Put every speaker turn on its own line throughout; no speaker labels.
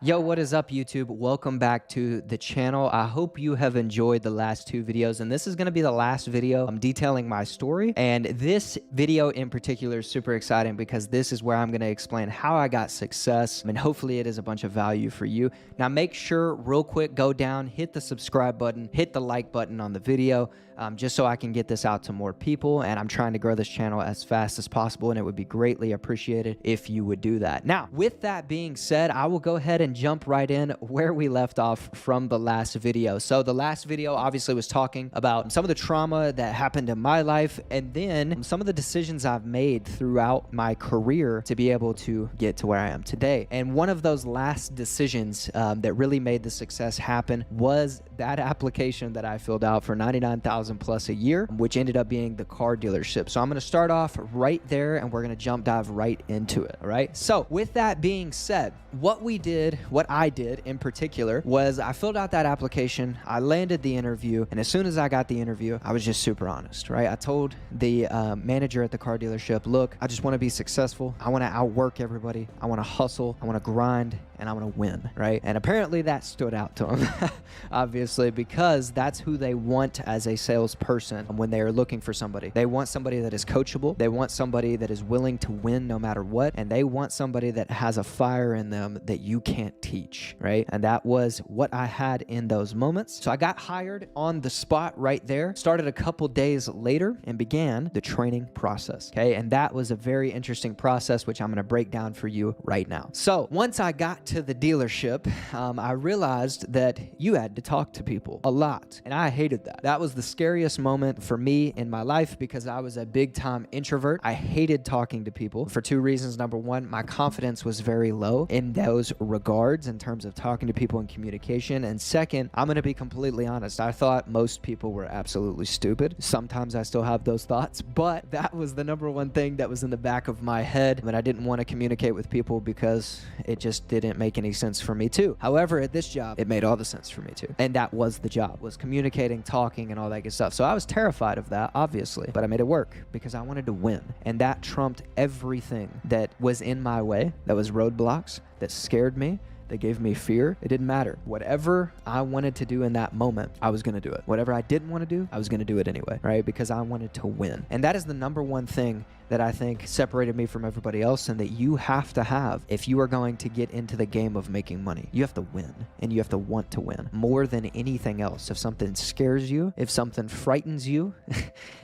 Yo, what is up, YouTube? Welcome back to the channel. I hope you have enjoyed the last two videos, and this is going to be the last video. I'm detailing my story, and this video in particular is super exciting because this is where I'm going to explain how I got success, and hopefully it is a bunch of value for you. Now, make sure real quick, go down, hit the subscribe button, hit the like button on the video, just so I can get this out to more people, and I'm trying to grow this channel as fast as possible, and it would be greatly appreciated if you would do that. Now, with that being said, I will go ahead and jump right in where we left off from the last video. So the last video obviously was talking about some of the trauma that happened in my life, and then some of the decisions I've made throughout my career to be able to get to where I am today. And one of those last decisions that really made the success happen was that application that I filled out for $99,000 plus a year, which ended up being the car dealership. So I'm going to start off right there and we're going to dive right into it. All right. So with that being said, what I did in particular was I filled out that application. I landed the interview. And as soon as I got the interview, I was just super honest, right? I told the manager at the car dealership, look, I just want to be successful. I want to outwork everybody. I want to hustle. I want to grind. And I want to win, right? And apparently that stood out to them, obviously, because that's who they want as a salesperson when they are looking for somebody. They want somebody that is coachable. They want somebody that is willing to win no matter what. And they want somebody that has a fire in them that you can't teach, right? And that was what I had in those moments. So I got hired on the spot right there, started a couple days later and began the training process, okay? And that was a very interesting process, which I'm going to break down for you right now. So once I got to the dealership, I realized that you had to talk to people a lot, and I hated that. That was the scariest moment for me in my life because I was a big time introvert. I hated talking to people for two reasons. Number one, my confidence was very low in those regards in terms of talking to people and communication. And second, I'm going to be completely honest. I thought most people were absolutely stupid. Sometimes I still have those thoughts, but that was the number one thing that was in the back of my head. And I didn't want to communicate with people because it just didn't make any sense for me too. However, at this job, it made all the sense for me too. And that was the job, was communicating, talking, and all that good stuff. So I was terrified of that, obviously, but I made it work because I wanted to win. And that trumped everything that was in my way, that was roadblocks, that scared me, that gave me fear. It didn't matter. Whatever I wanted to do in that moment, I was going to do it. Whatever I didn't want to do, I was going to do it anyway, right? Because I wanted to win. And that is the number one thing that I think separated me from everybody else and that you have to have if you are going to get into the game of making money. You have to win and you have to want to win more than anything else. If something scares you, if something frightens you,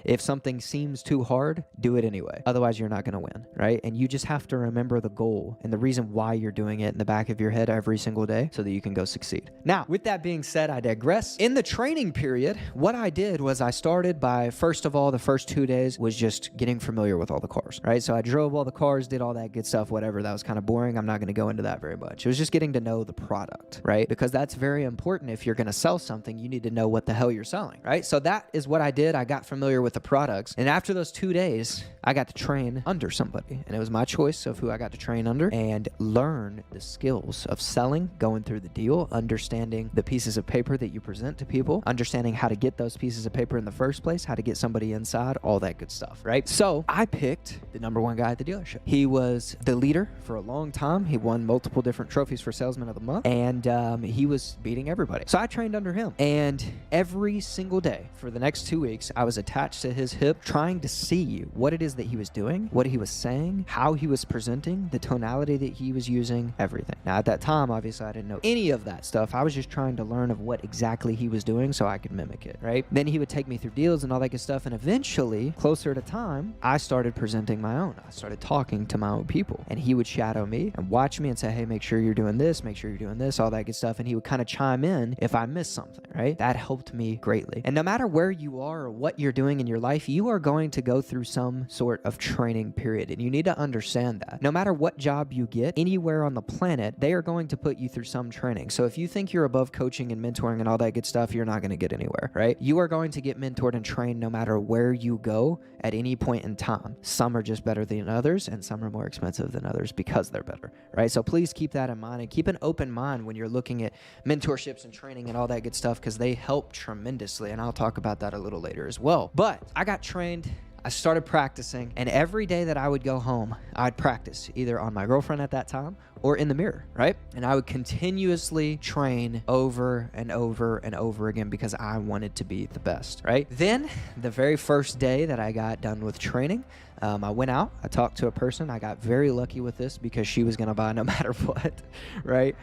if something seems too hard, do it anyway. Otherwise, you're not going to win, right? And you just have to remember the goal and the reason why you're doing it in the back of your head every single day so that you can go succeed. Now, with that being said, I digress. In the training period, what I did was I started by, first of all, the first 2 days was just getting familiar with all the cars, right? So I drove all the cars, did all that good stuff, whatever. That was kind of boring. I'm not going to go into that very much. It was just getting to know the product, right? Because that's very important. If you're going to sell something, you need to know what the hell you're selling, right? So that is what I did. I got familiar with the products. And after those 2 days, I got to train under somebody. And it was my choice of who I got to train under and learn the skills of selling, going through the deal, understanding the pieces of paper that you present to people, understanding how to get those pieces of paper in the first place, how to get somebody inside, all that good stuff, right? So I picked the number one guy at the dealership. He was the leader for a long time. He won multiple different trophies for Salesman of the Month, and he was beating everybody. So I trained under him, and every single day for the next 2 weeks, I was attached to his hip trying to see what it is that he was doing, what he was saying, how he was presenting, the tonality that he was using, everything. Now, at that time, obviously, I didn't know any of that stuff. I was just trying to learn of what exactly he was doing so I could mimic it, right? Then he would take me through deals and all that good stuff, and eventually, closer to time, I started presenting my own. I started talking to my own people, and he would shadow me and watch me and say, hey, make sure you're doing this, make sure you're doing this, all that good stuff. And he would kind of chime in if I missed something, right? That helped me greatly. And no matter where you are or what you're doing in your life, you are going to go through some sort of training period. And you need to understand that. No matter what job you get anywhere on the planet, they are going to put you through some training. So if you think you're above coaching and mentoring and all that good stuff, you're not going to get anywhere, right? You are going to get mentored and trained no matter where you go at any point in time. Some are just better than others, and some are more expensive than others because they're better, right? So please keep that in mind and keep an open mind when you're looking at mentorships and training and all that good stuff because they help tremendously, and I'll talk about that a little later as well. But I got trained. I started practicing, and every day that I would go home, I'd practice either on my girlfriend at that time or in the mirror, right? And I would continuously train over and over and over again because I wanted to be the best, right? Then the very first day that I got done with training, I went out, I talked to a person. I got very lucky with this because she was going to buy no matter what, right?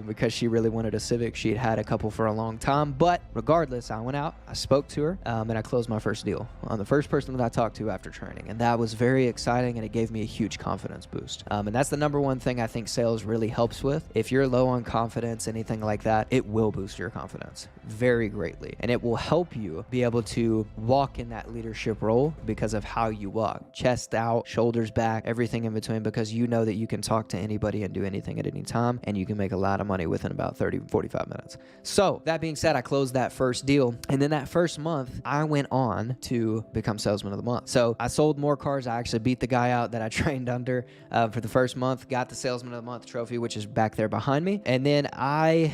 Because she really wanted a Civic. She had a couple for a long time, but regardless, I went out, I spoke to her, and I closed my first deal on the first person that I talked to after training. And that was very exciting, and it gave me a huge confidence boost. And that's the number one thing I think sales really helps with. If you're low on confidence, anything like that, it will boost your confidence very greatly. And it will help you be able to walk in that leadership role because of how you walk. Chest out, shoulders back, everything in between, because you know that you can talk to anybody and do anything at any time, and you can make a lot of money within about 30, 45 minutes. So that being said, I closed that first deal. And then that first month, I went on to become salesman of the month. So I sold more cars. I actually beat the guy out that I trained under for the first month, got the salesman of the month trophy, which is back there behind me. And then I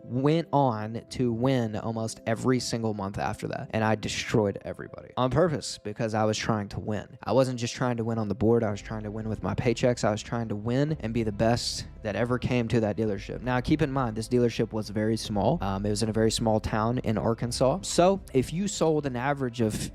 went on to win almost every single month after that. And I destroyed everybody on purpose because I was trying to win. I wasn't just trying to win on the board. I was trying to win with my paychecks. I was trying to win and be the best that ever came to that dealership. Now, keep in mind, this dealership was very small. It was in a very small town in Arkansas. So if you sold an average of,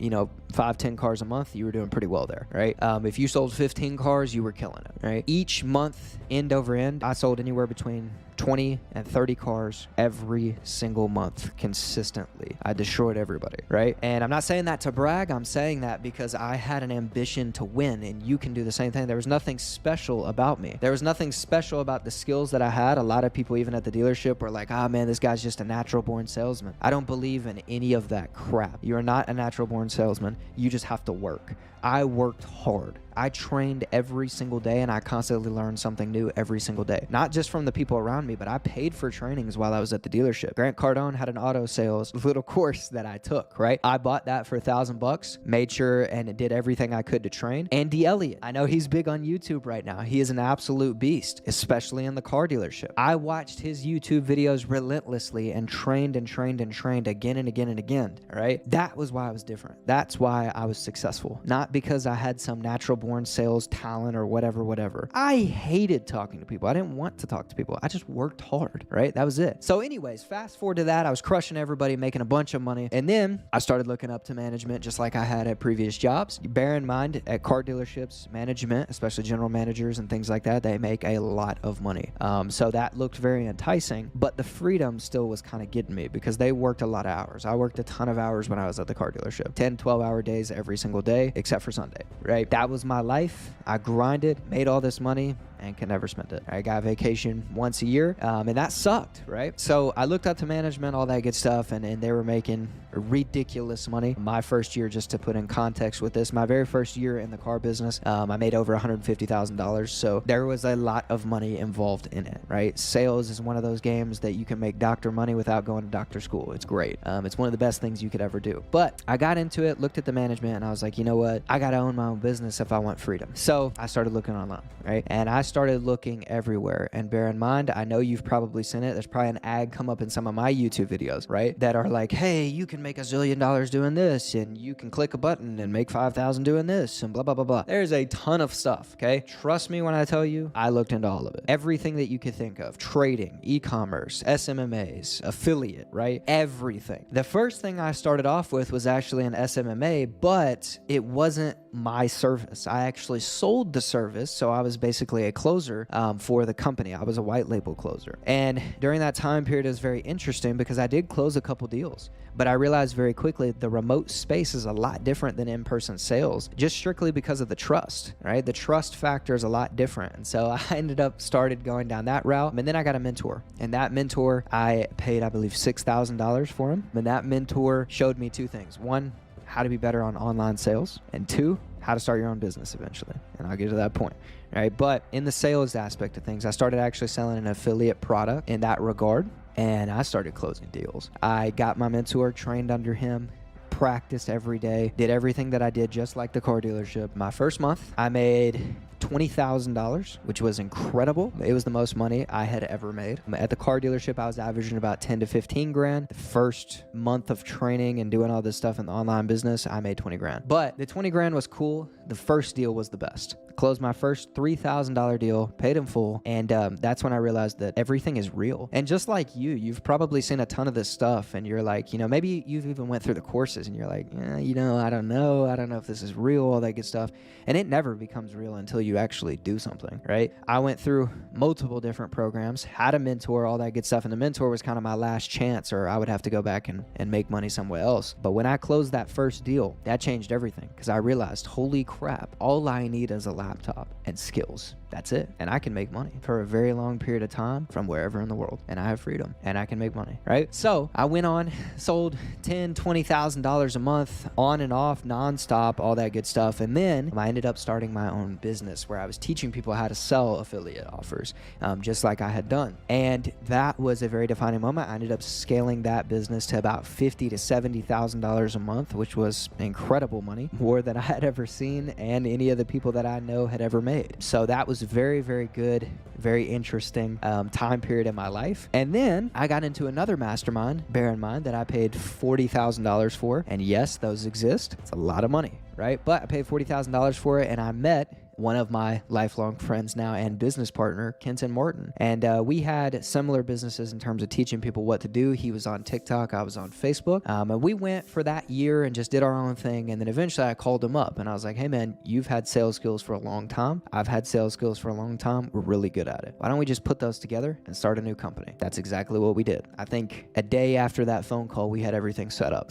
5, 10 cars a month, you were doing pretty well there, right? If you sold 15 cars, you were killing it, right? Each month, end over end, I sold anywhere between 20 and 30 cars every single month consistently. I destroyed everybody, right? And I'm not saying that to brag. I'm saying that because I had an ambition to win, and you can do the same thing. There was nothing special about me. There was nothing special about the skills that I had. A lot of people, even at the dealership, were like, man, this guy's just a natural born salesman. I don't believe in any of that crap. You're not a natural born salesman. You just have to work. I worked hard. I trained every single day, and I constantly learned something new every single day. Not just from the people around me, but I paid for trainings while I was at the dealership. Grant Cardone had an auto sales little course that I took, right? I bought that for $1,000, made sure and did everything I could to train. Andy Elliott, I know he's big on YouTube right now. He is an absolute beast, especially in the car dealership. I watched his YouTube videos relentlessly and trained and trained and trained again and again and again, right? That was why I was different. That's why I was successful. Not because I had some natural born sales talent or whatever. I hated talking to people. I didn't want to talk to people. I just worked hard, right? That was it. So anyways, fast forward to that. I was crushing everybody, making a bunch of money. And then I started looking up to management just like I had at previous jobs. Bear in mind, at car dealerships, management, especially general managers and things like that, they make a lot of money. So that looked very enticing, but the freedom still was kind of getting me because they worked a lot of hours. I worked a ton of hours when I was at the car dealership, 10, 12-hour days every single day, except for Sunday, right? That was my life. I grinded, made all this money, and can never spend it. I got vacation once a year, and that sucked, right? So I looked up to management, all that good stuff, and they were making ridiculous money. My first year, just to put in context with this, my very first year in the car business, I made over $150,000. So there was a lot of money involved in it, right? Sales is one of those games that you can make doctor money without going to doctor school. It's great. It's one of the best things you could ever do. But I got into it, looked at the management, and I was like, you know what? I got to own my own business if I want freedom. So I started looking online, right? And I started looking everywhere. And bear in mind, I know you've probably seen it. There's probably an ad come up in some of my YouTube videos, right? That are like, hey, you can make $1 zillion doing this, and you can click a button and make 5,000 doing this, and blah, blah, blah, blah. There's a ton of stuff, okay? Trust me when I tell you, I looked into all of it. Everything that you could think of, trading, e-commerce, SMMAs, affiliate, right? Everything. The first thing I started off with was actually an SMMA, but it wasn't my service. I actually sold the service, so I was basically a closer for the company. I was a white label closer. And during that time period, it was very interesting because I did close a couple deals, but I realized very quickly the remote space is a lot different than in-person sales, just strictly because of the trust, right? The trust factor is a lot different. And so I ended up started going down that route. And then I got a mentor, and that mentor, I paid, I believe, $6,000 for him. And that mentor showed me two things. One, how to be better on online sales, and two, how to start your own business eventually. And I'll get to that point, right? But in the sales aspect of things, I started actually selling an affiliate product in that regard, and I started closing deals. I got my mentor, trained under him, practiced every day, did everything that I did just like the car dealership. My first month, I made $20,000, which was incredible. It was the most money I had ever made. At the car dealership, I was averaging about 10 to 15 grand. The first month of training and doing all this stuff in the online business, I made 20 grand. But the 20 grand was cool. The first deal was the best. Closed my first $3,000 deal, paid in full, and that's when I realized that everything is real. And just like you've probably seen a ton of this stuff, and you're like, maybe you've even went through the courses, and you're like, I don't know if this is real, all that good stuff. And it never becomes real until you actually do something, right? I went through multiple different programs, had a mentor, all that good stuff, and the mentor was kind of my last chance, or I would have to go back and make money somewhere else. But when I closed that first deal, that changed everything, because I realized, holy crap, all I need is a laptop and skills. That's it. And I can make money for a very long period of time from wherever in the world. And I have freedom and I can make money, right? So I went on, sold $10,000, $20,000 a month on and off, nonstop, all that good stuff. And then I ended up starting my own business where I was teaching people how to sell affiliate offers, just like I had done. And that was a very defining moment. I ended up scaling that business to about $50,000 to $70,000 a month, which was incredible money, more than I had ever seen and any of the people that I know had ever made. So that was very, very good, very interesting time period in my life. And then I got into another mastermind, bear in mind that I paid $40,000 for. And yes, those exist. It's a lot of money, right? But I paid $40,000 for it, and I met one of my lifelong friends now and business partner, Kenton Martin. And we had similar businesses in terms of teaching people what to do. He was on TikTok, I was on Facebook. And we went for that year and just did our own thing. And then eventually I called him up and I was like, hey man, you've had sales skills for a long time. I've had sales skills for a long time. We're really good at it. Why don't we just put those together and start a new company? That's exactly what we did. I think a day after that phone call, we had everything set up,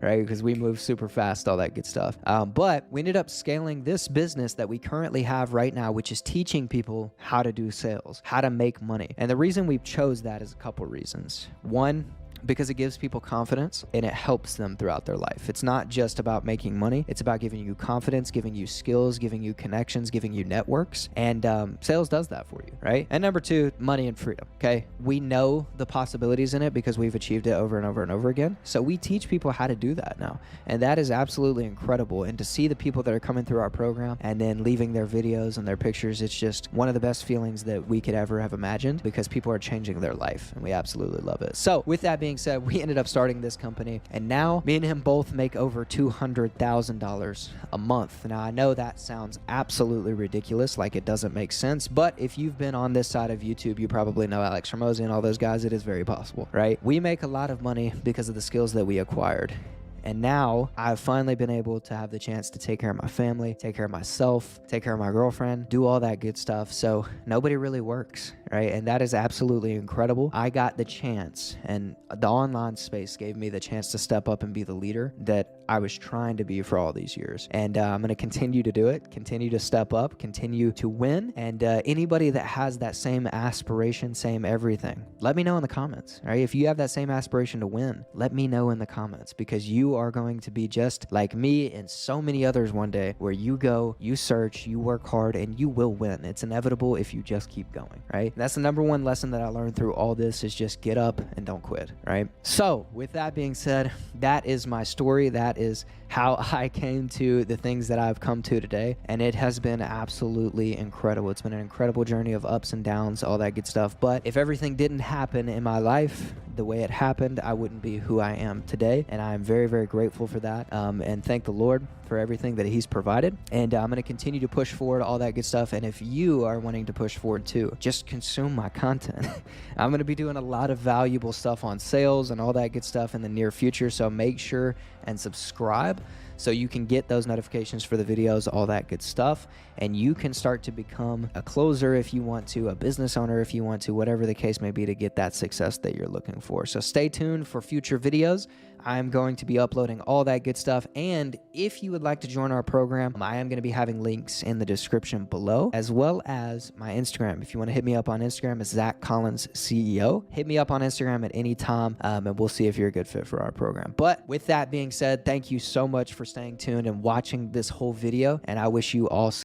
right? Because we moved super fast, all that good stuff. But we ended up scaling this business that we currently have right now, which is teaching people how to do sales, how to make money. And the reason we chose that is a couple reasons. One, because it gives people confidence and it helps them throughout their life. It's not just about making money. It's about giving you confidence, giving you skills, giving you connections, giving you networks. And sales does that for you, right? And number two, money and freedom, okay? We know the possibilities in it because we've achieved it over and over and over again. So we teach people how to do that now. And that is absolutely incredible. And to see the people that are coming through our program and then leaving their videos and their pictures, it's just one of the best feelings that we could ever have imagined because people are changing their life and we absolutely love it. So with that being said, we ended up starting this company, and now me and him both make over $200,000 a month. Now I know that sounds absolutely ridiculous, like it doesn't make sense, but if you've been on this side of YouTube, you probably know Alex Hormozi and all those guys. It is very possible, right? We make a lot of money because of the skills that we acquired. And now I've finally been able to have the chance to take care of my family, take care of myself, take care of my girlfriend, do all that good stuff. So nobody really works, right? And that is absolutely incredible. I got the chance, and the online space gave me the chance to step up and be the leader that I was trying to be for all these years. And I'm going to continue to do it, continue to step up, continue to win. And anybody that has that same aspiration, same everything, let me know in the comments, right? If you have that same aspiration to win, let me know in the comments, because you are going to be just like me and so many others one day, where you go, you search, you work hard, and you will win. It's inevitable if you just keep going, right? That's the number one lesson that I learned through all this, is just get up and don't quit, right? So with that being said, that is my story. That is how I came to the things that I've come to today. And it has been absolutely incredible. It's been an incredible journey of ups and downs, all that good stuff. But if everything didn't happen in my life the way it happened, I wouldn't be who I am today. And I'm very, very grateful for that. And thank the Lord for everything that he's provided. And I'm going to continue to push forward, all that good stuff. And if you are wanting to push forward too, just consume my content. I'm going to be doing a lot of valuable stuff on sales and all that good stuff in the near future. So make sure and subscribe so you can get those notifications for the videos, all that good stuff. And you can start to become a closer if you want to, a business owner if you want to, whatever the case may be, to get that success that you're looking for. So stay tuned for future videos. I'm going to be uploading all that good stuff. And if you would like to join our program, I am going to be having links in the description below, as well as my Instagram. If you want to hit me up on Instagram, it's Zach Collins CEO. Hit me up on Instagram at any time, and we'll see if you're a good fit for our program. But with that being said, thank you so much for staying tuned and watching this whole video, and I wish you all